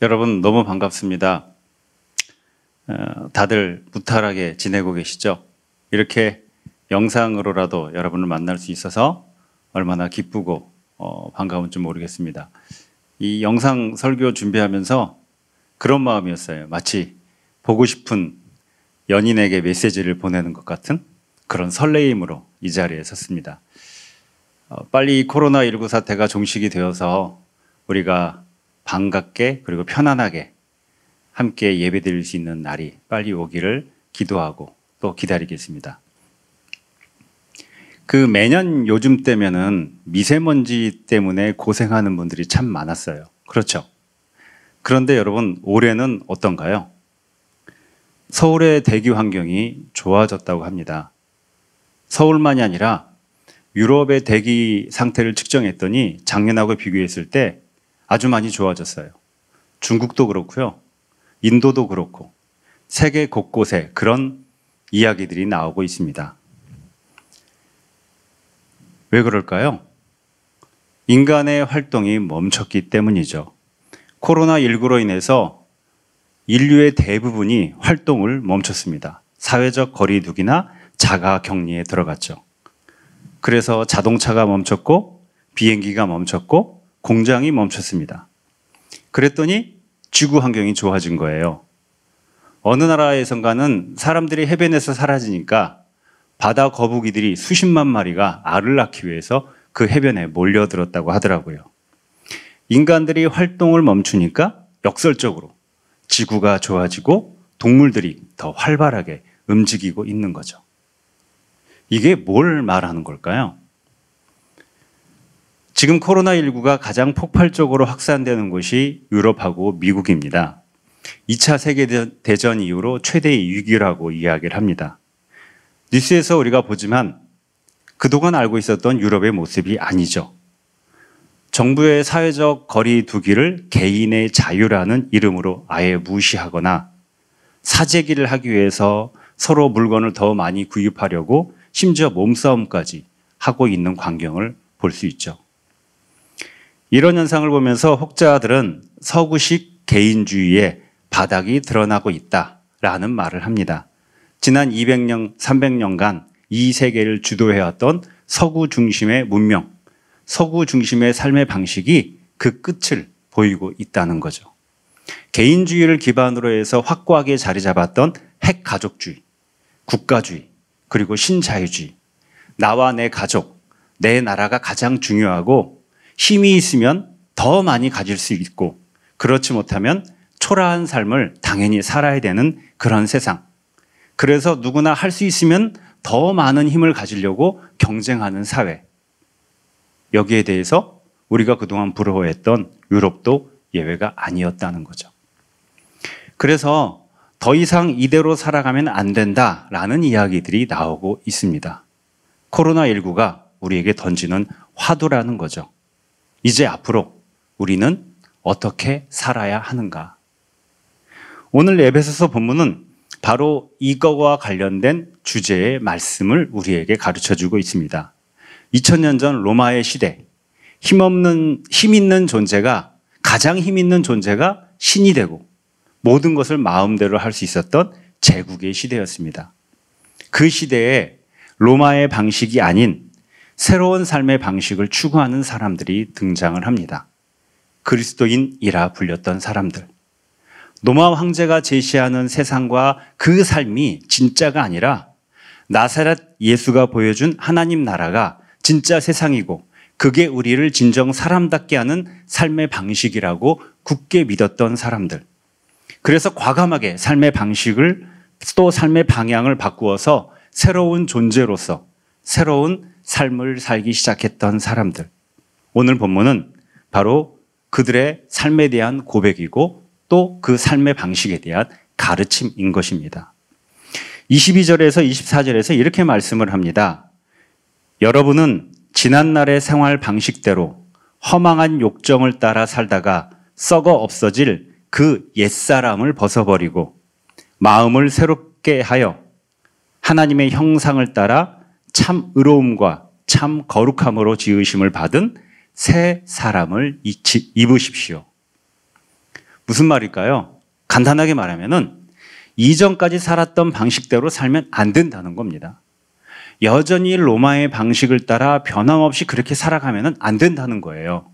여러분 너무 반갑습니다. 다들 무탈하게 지내고 계시죠? 이렇게 영상으로라도 여러분을 만날 수 있어서 얼마나 기쁘고 반가운지 모르겠습니다. 이 영상 설교 준비하면서 그런 마음이었어요. 마치 보고 싶은 연인에게 메시지를 보내는 것 같은 그런 설레임으로 이 자리에 섰습니다. 빨리 코로나19 사태가 종식이 되어서 우리가 반갑게 그리고 편안하게 함께 예배드릴 수 있는 날이 빨리 오기를 기도하고 또 기다리겠습니다. 매년 요즘 때면은 미세먼지 때문에 고생하는 분들이 참 많았어요. 그렇죠? 그런데 여러분, 올해는 어떤가요? 서울의 대기 환경이 좋아졌다고 합니다. 서울만이 아니라 유럽의 대기 상태를 측정했더니 작년하고 비교했을 때 아주 많이 좋아졌어요. 중국도 그렇고요. 인도도 그렇고 세계 곳곳에 그런 이야기들이 나오고 있습니다. 왜 그럴까요? 인간의 활동이 멈췄기 때문이죠. 코로나19로 인해서 인류의 대부분이 활동을 멈췄습니다. 사회적 거리두기나 자가 격리에 들어갔죠. 그래서 자동차가 멈췄고 비행기가 멈췄고 공장이 멈췄습니다. 그랬더니 지구 환경이 좋아진 거예요. 어느 나라에선가는 사람들이 해변에서 사라지니까 바다 거북이들이 수십만 마리가 알을 낳기 위해서 그 해변에 몰려들었다고 하더라고요. 인간들이 활동을 멈추니까 역설적으로 지구가 좋아지고 동물들이 더 활발하게 움직이고 있는 거죠. 이게 뭘 말하는 걸까요? 지금 코로나19가 가장 폭발적으로 확산되는 곳이 유럽하고 미국입니다. 2차 세계대전 이후로 최대의 위기라고 이야기를 합니다. 뉴스에서 우리가 보지만 그동안 알고 있었던 유럽의 모습이 아니죠. 정부의 사회적 거리 두기를 개인의 자유라는 이름으로 아예 무시하거나 사재기를 하기 위해서 서로 물건을 더 많이 구입하려고 심지어 몸싸움까지 하고 있는 광경을 볼 수 있죠. 이런 현상을 보면서 혹자들은 서구식 개인주의의 바닥이 드러나고 있다라는 말을 합니다. 지난 200년, 300년간 이 세계를 주도해왔던 서구 중심의 문명, 서구 중심의 삶의 방식이 그 끝을 보이고 있다는 거죠. 개인주의를 기반으로 해서 확고하게 자리 잡았던 핵가족주의, 국가주의, 그리고 신자유주의, 나와 내 가족, 내 나라가 가장 중요하고 힘이 있으면 더 많이 가질 수 있고 그렇지 못하면 초라한 삶을 당연히 살아야 되는 그런 세상. 그래서 누구나 할 수 있으면 더 많은 힘을 가지려고 경쟁하는 사회. 여기에 대해서 우리가 그동안 부러워했던 유럽도 예외가 아니었다는 거죠. 그래서 더 이상 이대로 살아가면 안 된다라는 이야기들이 나오고 있습니다. 코로나19가 우리에게 던지는 화두라는 거죠. 이제 앞으로 우리는 어떻게 살아야 하는가? 오늘 에베소서 본문은 바로 이거와 관련된 주제의 말씀을 우리에게 가르쳐주고 있습니다. 2000년 전 로마의 시대, 힘 있는 존재가, 가장 힘 있는 존재가 신이 되고 모든 것을 마음대로 할 수 있었던 제국의 시대였습니다. 그 시대에 로마의 방식이 아닌 새로운 삶의 방식을 추구하는 사람들이 등장을 합니다. 그리스도인이라 불렸던 사람들. 로마 황제가 제시하는 세상과 그 삶이 진짜가 아니라 나사렛 예수가 보여준 하나님 나라가 진짜 세상이고 그게 우리를 진정 사람답게 하는 삶의 방식이라고 굳게 믿었던 사람들. 그래서 과감하게 삶의 방식을 또 삶의 방향을 바꾸어서 새로운 존재로서 새로운 삶을 살기 시작했던 사람들. 오늘 본문은 바로 그들의 삶에 대한 고백이고 또 그 삶의 방식에 대한 가르침인 것입니다. 22절에서 24절에서 이렇게 말씀을 합니다. 여러분은 지난날의 생활 방식대로 허망한 욕정을 따라 살다가 썩어 없어질 그 옛사람을 벗어버리고 마음을 새롭게 하여 하나님의 형상을 따라 참 의로움과 참 거룩함으로 지으심을 받은 새 사람을 입으십시오. 무슨 말일까요? 간단하게 말하면은 이전까지 살았던 방식대로 살면 안 된다는 겁니다. 여전히 로마의 방식을 따라 변함없이 그렇게 살아가면 안 된다는 거예요.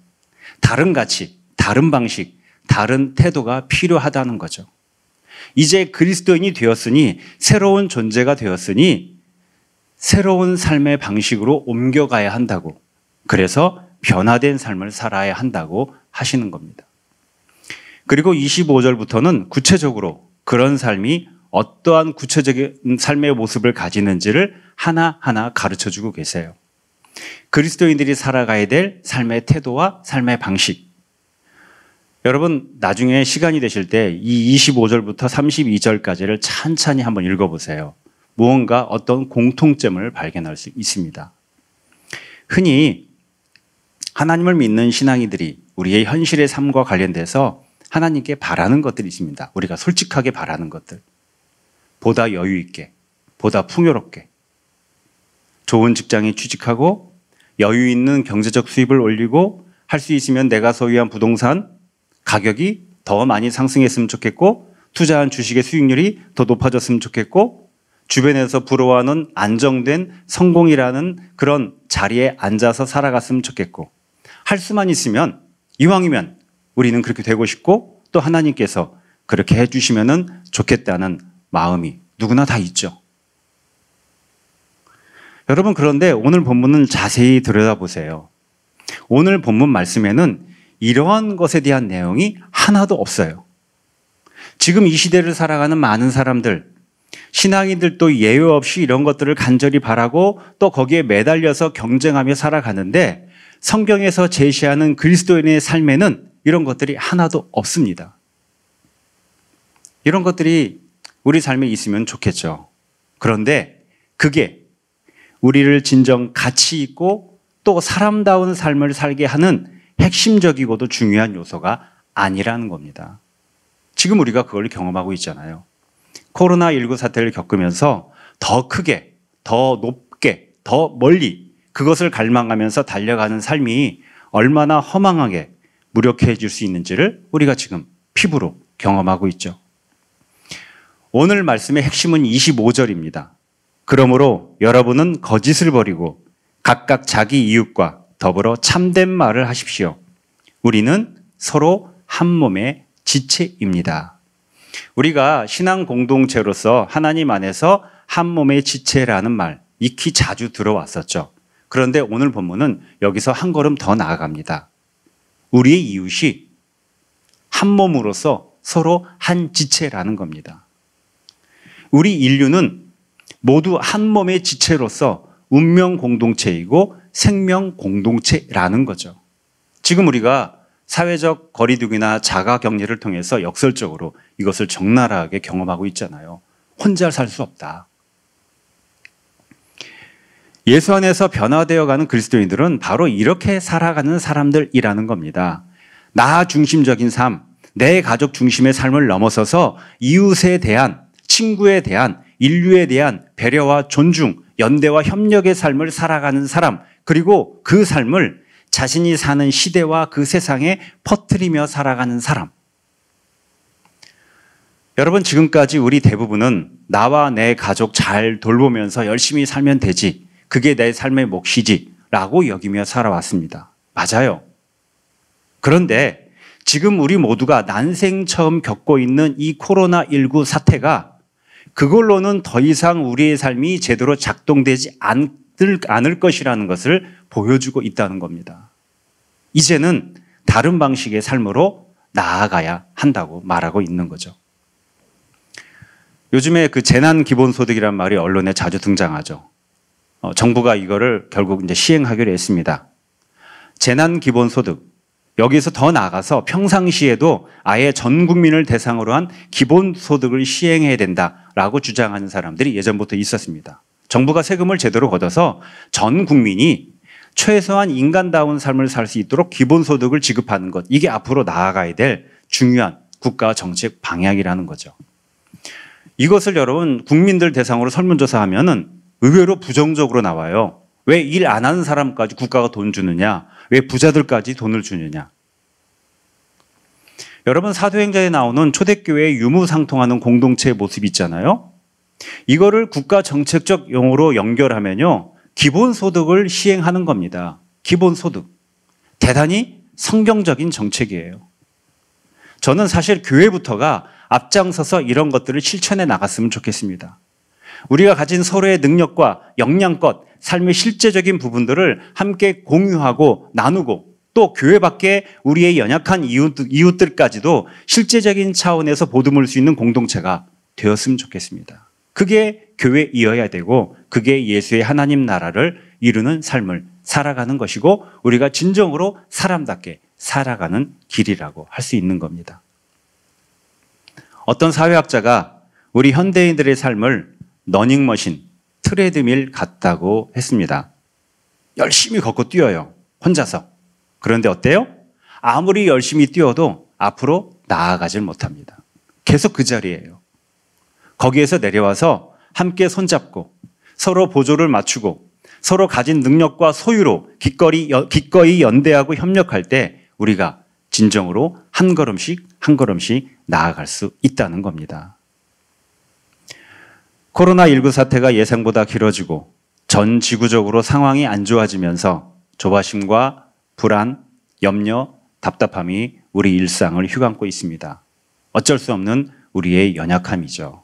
다른 가치, 다른 방식, 다른 태도가 필요하다는 거죠. 이제 그리스도인이 되었으니, 새로운 존재가 되었으니 새로운 삶의 방식으로 옮겨가야 한다고, 그래서 변화된 삶을 살아야 한다고 하시는 겁니다. 그리고 25절부터는 구체적으로 그런 삶이 어떠한 구체적인 삶의 모습을 가지는지를 하나하나 가르쳐주고 계세요. 그리스도인들이 살아가야 될 삶의 태도와 삶의 방식. 여러분, 나중에 시간이 되실 때 이 25절부터 32절까지를 찬찬히 한번 읽어보세요. 무언가 어떤 공통점을 발견할 수 있습니다. 흔히 하나님을 믿는 신앙이들이 우리의 현실의 삶과 관련돼서 하나님께 바라는 것들이 있습니다. 우리가 솔직하게 바라는 것들. 보다 여유 있게, 보다 풍요롭게, 좋은 직장에 취직하고 여유 있는 경제적 수입을 올리고, 할 수 있으면 내가 소유한 부동산 가격이 더 많이 상승했으면 좋겠고, 투자한 주식의 수익률이 더 높아졌으면 좋겠고, 주변에서 부러워하는 안정된 성공이라는 그런 자리에 앉아서 살아갔으면 좋겠고, 할 수만 있으면, 이왕이면 우리는 그렇게 되고 싶고, 또 하나님께서 그렇게 해주시면 좋겠다는 마음이 누구나 다 있죠. 여러분, 그런데 오늘 본문은 자세히 들여다보세요. 오늘 본문 말씀에는 이러한 것에 대한 내용이 하나도 없어요. 지금 이 시대를 살아가는 많은 사람들, 신앙인들도 예외 없이 이런 것들을 간절히 바라고 또 거기에 매달려서 경쟁하며 살아가는데, 성경에서 제시하는 그리스도인의 삶에는 이런 것들이 하나도 없습니다. 이런 것들이 우리 삶에 있으면 좋겠죠. 그런데 그게 우리를 진정 가치 있고 또 사람다운 삶을 살게 하는 핵심적이고도 중요한 요소가 아니라는 겁니다. 지금 우리가 그걸 경험하고 있잖아요. 코로나19 사태를 겪으면서 더 크게, 더 높게, 더 멀리 그것을 갈망하면서 달려가는 삶이 얼마나 허망하게 무력해질 수 있는지를 우리가 지금 피부로 경험하고 있죠. 오늘 말씀의 핵심은 25절입니다. 그러므로 여러분은 거짓을 버리고 각각 자기 이웃과 더불어 참된 말을 하십시오. 우리는 서로 한 몸의 지체입니다. 우리가 신앙 공동체로서 하나님 안에서 한 몸의 지체라는 말 익히 자주 들어왔었죠. 그런데 오늘 본문은 여기서 한 걸음 더 나아갑니다. 우리의 이웃이 한 몸으로서 서로 한 지체라는 겁니다. 우리 인류는 모두 한 몸의 지체로서 운명 공동체이고 생명 공동체라는 거죠. 지금 우리가 사회적 거리두기나 자가 격리를 통해서 역설적으로 이것을 적나라하게 경험하고 있잖아요. 혼자 살 수 없다. 예수 안에서 변화되어가는 그리스도인들은 바로 이렇게 살아가는 사람들이라는 겁니다. 나 중심적인 삶, 내 가족 중심의 삶을 넘어서서 이웃에 대한, 친구에 대한, 인류에 대한 배려와 존중, 연대와 협력의 삶을 살아가는 사람, 그리고 그 삶을 자신이 사는 시대와 그 세상에 퍼뜨리며 살아가는 사람. 여러분, 지금까지 우리 대부분은 나와 내 가족 잘 돌보면서 열심히 살면 되지, 그게 내 삶의 몫이지 라고 여기며 살아왔습니다. 맞아요. 그런데 지금 우리 모두가 난생 처음 겪고 있는 이 코로나19 사태가 그걸로는 더 이상 우리의 삶이 제대로 작동되지 않을 것이라는 것을 보여주고 있다는 겁니다. 이제는 다른 방식의 삶으로 나아가야 한다고 말하고 있는 거죠. 요즘에 그 재난 기본소득이란 말이 언론에 자주 등장하죠. 정부가 이거를 결국 이제 시행하기로 했습니다. 재난 기본소득, 여기서 더 나아가서 평상시에도 아예 전 국민을 대상으로 한 기본소득을 시행해야 된다라고 주장하는 사람들이 예전부터 있었습니다. 정부가 세금을 제대로 걷어서 전 국민이 최소한 인간다운 삶을 살 수 있도록 기본소득을 지급하는 것, 이게 앞으로 나아가야 될 중요한 국가 정책 방향이라는 거죠. 이것을 여러분 국민들 대상으로 설문조사하면은 의외로 부정적으로 나와요. 왜 일 안 하는 사람까지 국가가 돈 주느냐? 왜 부자들까지 돈을 주느냐? 여러분, 사도행전에 나오는 초대교회의 유무상통하는 공동체의 모습이 있잖아요. 이거를 국가 정책적 용어로 연결하면요, 기본소득을 시행하는 겁니다. 기본소득. 대단히 성경적인 정책이에요. 저는 사실 교회부터가 앞장서서 이런 것들을 실천해 나갔으면 좋겠습니다. 우리가 가진 서로의 능력과 역량껏 삶의 실제적인 부분들을 함께 공유하고 나누고, 또 교회 밖에 우리의 연약한 이웃들까지도 실제적인 차원에서 보듬을 수 있는 공동체가 되었으면 좋겠습니다. 그게 교회이어야 되고, 그게 예수의 하나님 나라를 이루는 삶을 살아가는 것이고, 우리가 진정으로 사람답게 살아가는 길이라고 할 수 있는 겁니다. 어떤 사회학자가 우리 현대인들의 삶을 러닝머신, 트레드밀 같다고 했습니다. 열심히 걷고 뛰어요, 혼자서. 그런데 어때요? 아무리 열심히 뛰어도 앞으로 나아가질 못합니다. 계속 그 자리예요. 거기에서 내려와서 함께 손잡고 서로 보조를 맞추고 서로 가진 능력과 소유로 기꺼이 연대하고 협력할 때 우리가 진정으로 한 걸음씩 한 걸음씩 나아갈 수 있다는 겁니다. 코로나19 사태가 예상보다 길어지고 전 지구적으로 상황이 안 좋아지면서 조바심과 불안, 염려, 답답함이 우리 일상을 휘감고 있습니다. 어쩔 수 없는 우리의 연약함이죠.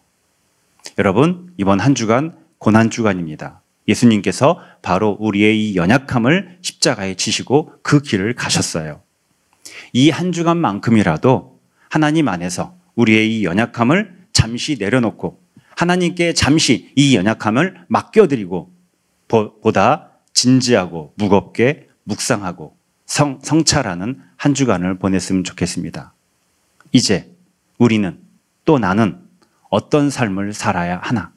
여러분, 이번 한 주간 고난주간입니다. 예수님께서 바로 우리의 이 연약함을 십자가에 지시고 그 길을 가셨어요. 이 한 주간만큼이라도 하나님 안에서 우리의 이 연약함을 잠시 내려놓고 하나님께 잠시 이 연약함을 맡겨드리고 보다 진지하고 무겁게 묵상하고 성찰하는 한 주간을 보냈으면 좋겠습니다. 이제 우리는, 또 나는 어떤 삶을 살아야 하나?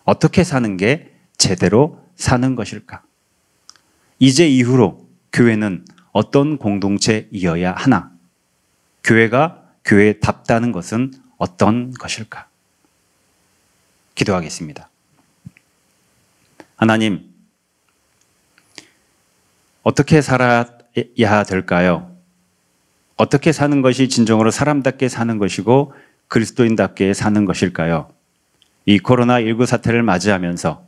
어떻게 사는 게 제대로 사는 것일까? 이제 이후로 교회는 어떤 공동체이어야 하나? 교회가 교회답다는 것은 어떤 것일까? 기도하겠습니다. 하나님, 어떻게 살아야 될까요? 어떻게 사는 것이 진정으로 사람답게 사는 것이고 그리스도인답게 사는 것일까요? 이 코로나19 사태를 맞이하면서,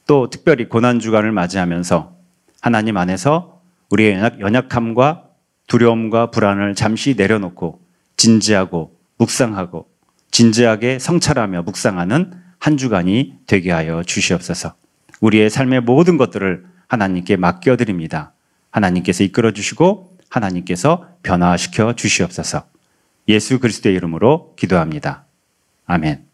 또 특별히 고난주간을 맞이하면서 하나님 안에서 우리의 연약함과 두려움과 불안을 잠시 내려놓고 진지하고 묵상하고 진지하게 성찰하며 묵상하는 한 주간이 되게 하여 주시옵소서. 우리의 삶의 모든 것들을 하나님께 맡겨드립니다. 하나님께서 이끌어 주시고 하나님께서 변화시켜 주시옵소서. 예수 그리스도의 이름으로 기도합니다. 아멘.